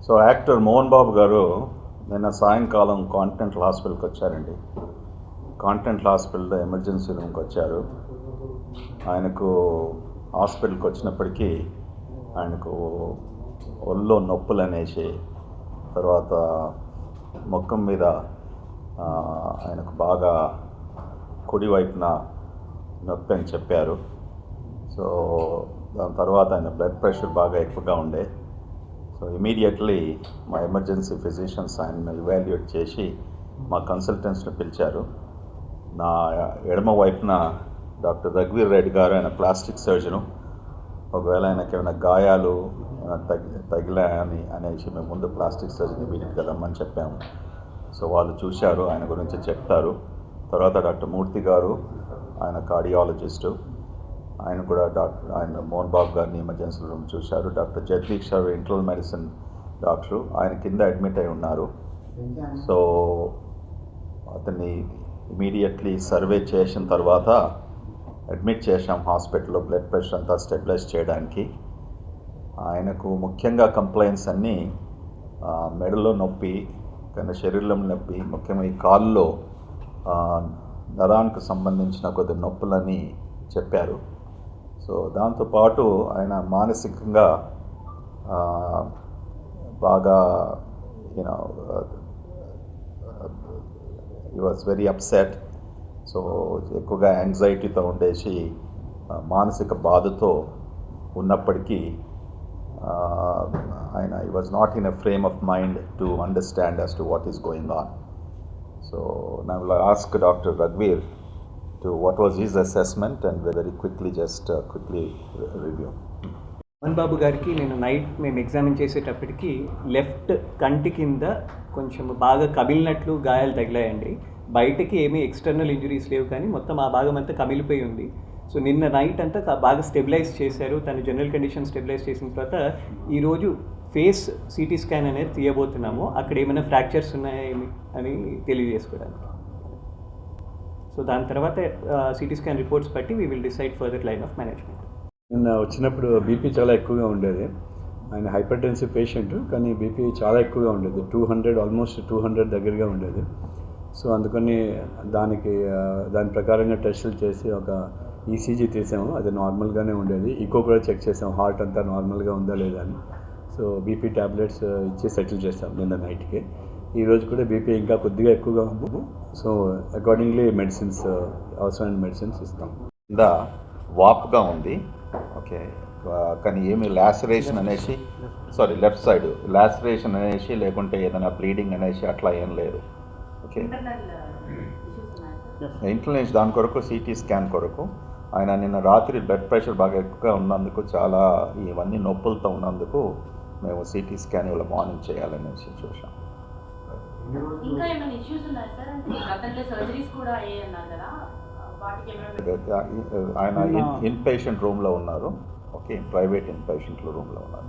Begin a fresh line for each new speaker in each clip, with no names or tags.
So actor Mohan Babu గారు నిన్న సాయంకాలం కాంటినెంటల్ హాస్పిటల్కి వచ్చారండి. కాంటినెంటల్ హాస్పిటల్లో ఎమర్జెన్సీ రూమ్కి వచ్చారు. ఆయనకు హాస్పిటల్కి వచ్చినప్పటికీ ఆయనకు ఒళ్ళో నొప్పులు అనేసి, తర్వాత ముఖం మీద ఆయనకు బాగా కుడివైపున నొప్పి అని చెప్పారు. సో దాని తర్వాత ఆయన బ్లడ్ ప్రెషర్ బాగా ఎక్కువగా ఉండే. సో ఇమీడియట్లీ మా ఎమర్జెన్సీ ఫిజిషియన్స్ ఆయన ఇవాల్యుయేట్ చేసి మా కన్సల్టెంట్స్ని పిలిచారు. నా ఎడమ వైపున డాక్టర్ రఘువీర్ రెడ్డి గారు, ఆయన ప్లాస్టిక్ సర్జను. ఒకవేళ ఆయనకి ఏమైనా గాయాలు తగిలాయని అనేసి మేము ముందు ప్లాస్టిక్ సర్జన్ ఇమీడియట్గా రమ్మని చెప్పాము. సో వాళ్ళు చూశారు, ఆయన గురించి చెప్తారు. తర్వాత డాక్టర్ మూర్తి గారు, ఆయన కార్డియాలజిస్టు, ఆయన కూడా ఆయన మోహన్ బాబు గారిని ఎమర్జెన్సీ రూమ్ చూశారు. డాక్టర్ జగదీష్ గారు ఇంటర్నల్ మెడిసిన్ డాక్టరు, ఆయన కింద అడ్మిట్ అయి ఉన్నారు. సో అతన్ని ఇమీడియట్లీ సర్వే చేసిన తర్వాత అడ్మిట్ చేశాం హాస్పిటల్లో, బ్లడ్ ప్రెషర్ అంతా స్టెబిలైజ్ చేయడానికి. ఆయనకు ముఖ్యంగా కంప్లైంట్స్ అన్నీ మెడలో నొప్పి, కానీ శరీరంలో నొప్పి, ముఖ్యంగా ఈ కాల్లో నరానికి సంబంధించిన కొద్ది నొప్పులని చెప్పారు. సో దాంతోపాటు ఆయన మానసికంగా బాగా he was very upset. So ఎక్కువగా యాంగ్జైటీతో ఉండేసి మానసిక బాధతో ఉన్నప్పటికీ ఆయన he was not in a frame of mind to understand as to what is going on. So I will ask doctor రఘువీర్ to what was his assessment and very quickly review.
Mohan Babu గారికి నేను నైట్ మేము examine చేసేటప్పటికి left కంటి కింద కొంచెం బాగా కమిలినట్లు గాయాలు తగిలాయండి. బయటకి ఏమీ ఎక్స్టర్నల్ ఇంజురీస్ లేవు, కానీ మొత్తం ఆ భాగం అంతా కమిలిపోయి ఉంది. సో నిన్న నైట్ అంతా బాగా స్టెబిలైజ్ చేశారు. తన జనరల్ కండిషన్ స్టెబిలైజ్ చేసిన తర్వాత ఈరోజు ఫేస్ సిటీ స్కాన్ అనేది తీయబోతున్నాము. అక్కడ ఏమైనా ఫ్రాక్చర్స్ ఉన్నాయేమి అని తెలియజేసుకోవడానికి. సో దాని తర్వాత సిటీ స్కాన్ రిపోర్ట్స్ బట్టి we will decide further line of management.
నిన్న వచ్చినప్పుడు బీపీ చాలా ఎక్కువగా ఉండేది. ఆయన హైపర్ టెన్సివ్ పేషెంట్, కానీ బీపీ చాలా ఎక్కువగా ఉండేది. 200 ఆల్మోస్ట్ 200 దగ్గరగా ఉండేది. సో అందుకని దాని ప్రకారంగా టెస్టులు చేసి ఒక ఈసీజీ తీసాము, అది నార్మల్గానే ఉండేది. ఈకో కూడా చెక్ చేసాము, హార్ట్ అంతా నార్మల్గా ఉందా లేదా అని. సో బీపీ ట్యాబ్లెట్స్ ఇచ్చి సెటిల్ చేసాం నిన్న నైట్కి. ఈరోజు కూడా బీపీ ఇంకా కొద్దిగా ఎక్కువగా ఉంది. సో అకార్డింగ్లీ మెడిసిన్స్, అవసరమైన మెడిసిన్స్ ఇస్తాం.
కింద వాప్గా ఉంది, ఓకే, కానీ ఏమి లాసరేషన్ అనేసి, లెఫ్ట్ సైడ్ లాసరేషన్ అనేసి, లేకుంటే ఏదైనా బ్లీడింగ్ అనేసి అట్లా ఏం లేదు. ఓకే, ఇంటర్నెట్ దాని కొరకు సిటీ స్కాన్ కొరకు ఆయన నిన్న రాత్రి బ్లడ్ ప్రెషర్ బాగా ఎక్కువగా ఉన్నందుకు, చాలా ఇవన్నీ నొప్పులతో ఉన్నందుకు మేము సిటీ స్కాన్ ఇవాళ మార్నింగ్ చేయాలనేసి చూసాం. ఆయన ఇన్ పేషెంట్ రూమ్లో ఉన్నారు. ఓకే, ప్రైవేట్ ఇన్ పేషెంట్ రూమ్లో ఉన్నారు.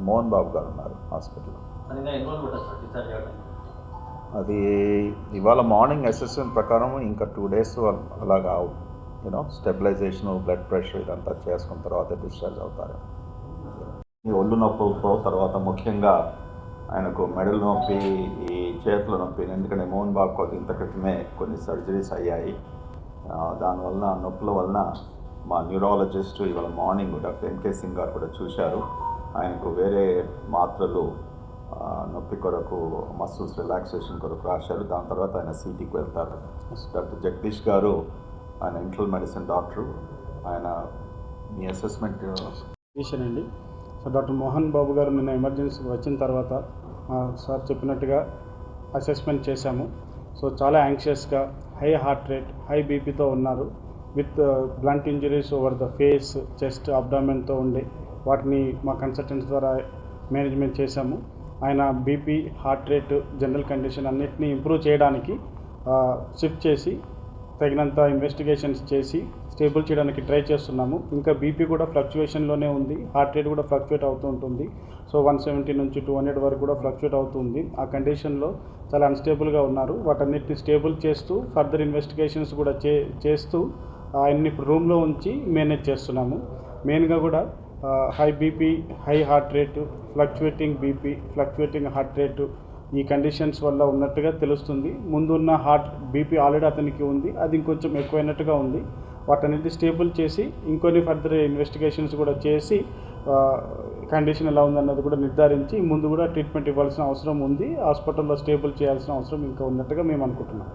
మోహన్ బాబు గారు ఉన్నారు హాస్పిటల్లో. అది ఇవాళ మార్నింగ్ అసెస్మెంట్ ప్రకారం ఇంకా 2 days అలాగా స్టెబిలైజేషన్, బ్లడ్ ప్రెషర్ ఇదంతా చేసుకున్న తర్వాత డిశ్చార్జ్ అవుతారు. ఈ ఒళ్ళు నొప్పులతో తర్వాత ముఖ్యంగా ఆయనకు మెడల నొప్పి, ఈ చేతుల నొప్పి, ఎందుకంటే మోహన్ బాబు ఇంత క్రితమే కొన్ని సర్జరీస్ అయ్యాయి. దానివల్ల నొప్పుల వలన మా న్యూరాలజిస్ట్ ఇవాళ మార్నింగ్ డాక్టర్ ఎంకే సింగ్ గారు కూడా చూశారు. ఆయనకు వేరే మాత్రలు నొప్పి కొరకు, మసిల్స్ రిలాక్సేషన్ కొరకు రాశారు. దాని తర్వాత ఆయన సిటీకి వెళ్తారు. డాక్టర్ జగదీష్ గారు, ఆయన ఇంటర్నల్ మెడిసిన్ డాక్టరు, ఆయన మీ అసెస్మెంట్
అండి. సో డాక్టర్ మోహన్ బాబు గారు నిన్న ఎమర్జెన్సీకి వచ్చిన తర్వాత సార్ చెప్పినట్టుగా అసెస్మెంట్ చేశాము. సో చాలా యాంగ్షియస్గా, హై హార్ట్ రేట్, హై బీపీతో ఉన్నారు. With blunt injuries over the face, chest, అబ్డామెన్తో ఉండే వాటిని మా కన్సల్టెంట్స్ ద్వారా మేనేజ్మెంట్ చేశాము. ఆయన BP, heart rate, general condition అన్నిటినీ ఇంప్రూవ్ చేయడానికి షిఫ్ట్ చేసి తగినంత ఇన్వెస్టిగేషన్స్ చేసి స్టేబుల్ చేయడానికి ట్రై చేస్తున్నాము. ఇంకా బీపీ కూడా ఫ్లక్చువేషన్లోనే ఉంది, హార్ట్ రేట్ కూడా ఫ్లక్చువేట్ అవుతూ ఉంటుంది. సో 170 నుంచి 200 వరకు కూడా ఫ్లక్చువేట్ అవుతుంది. ఆ కండిషన్లో చాలా అన్స్టేబుల్గా ఉన్నారు. వాటన్నిటిని స్టేబుల్ చేస్తూ ఫర్దర్ ఇన్వెస్టిగేషన్స్ కూడా చేస్తూ ఆయన్ని ఇప్పుడు రూమ్లో ఉంచి మేనేజ్ చేస్తున్నాము. మెయిన్గా కూడా high BP, high heart rate, fluctuating BP, fluctuating heart rate ఈ కండిషన్స్ వల్ల ఉన్నట్టుగా తెలుస్తుంది. ముందున్న బీపీ ఆల్రెడీ అతనికి ఉంది, అది ఇంకొంచెం ఎక్కువైనట్టుగా ఉంది. వాటన్నిటి స్టేబుల్ చేసి ఇంకొన్ని ఫర్దర్ ఇన్వెస్టిగేషన్స్ కూడా చేసి కండిషన్ ఎలా ఉందన్నది కూడా నిర్ధారించి ముందు కూడా ట్రీట్మెంట్ ఇవ్వాల్సిన అవసరం ఉంది. హాస్పిటల్లో స్టేబుల్ చేయాల్సిన అవసరం ఇంకా ఉన్నట్టుగా మేము అనుకుంటున్నాం.